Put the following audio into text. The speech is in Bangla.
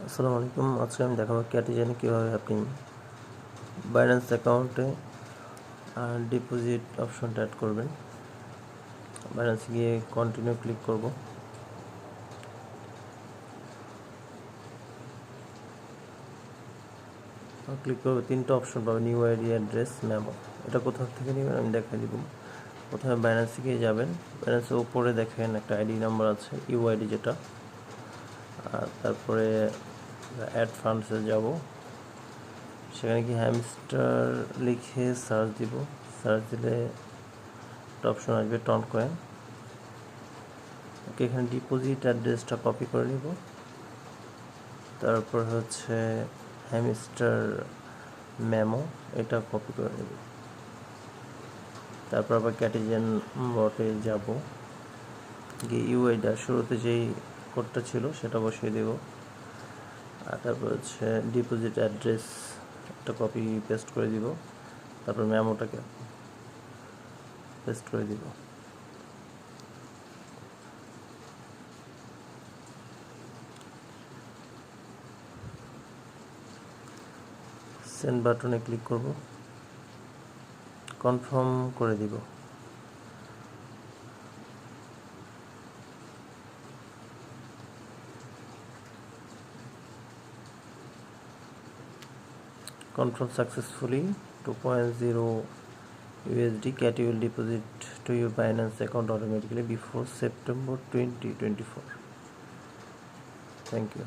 আসসালামু আলাইকুম। আজকে আমি দেখাবো ক্যাটিজেনে কীভাবে আপনি বাইন্যান্স অ্যাকাউন্টে ডিপোজিট অপশনটা অ্যাড করবেন। বাইন্যান্সে গিয়ে কন্টিনিউ ক্লিক করব। ক্লিক করবো, তিনটা অপশন পাবেন, নিউ আইডি, অ্যাড্রেস, মেমো। এটা কোথা থেকে নেবেন আমি দেখাই দিব। প্রথমে বাইন্যান্সে গিয়ে যাবেন। বাইন্যান্সের উপরে দেখেন একটা আইডি নাম্বার আছে, ইউআইডি যেটা। আর তারপরে অ্যাড ফান্ডসে যাব। সেখানে কি হ্যামস্টার লিখে সার্চ দিব। সার্চ দিলে একটা অপশন আসবে টন কয়েন। ওকে, এখানে ডিপোজিট অ্যাড্রেসটা কপি করে নিব। তারপর হচ্ছে হ্যামস্টার মেমো, এটা কপি করে নেব। তারপর আবার ক্যাটিজেন বটে যাব, গিয়ে ইউআইডি শুরুতে যেই কোডটা ছিল সেটা বসিয়ে দেব। আর তারপর হচ্ছে ডিপোজিট অ্যাড্রেস একটা কপি পেস্ট করে দিব। তারপর মেমোটাকে পেস্ট করে দিব। সেন্ড বাটনে ক্লিক করব, কনফার্ম করে দিব। Confirm successfully. 2.0 USD CAT will deposit to your Binance account automatically before September 2024. Thank you.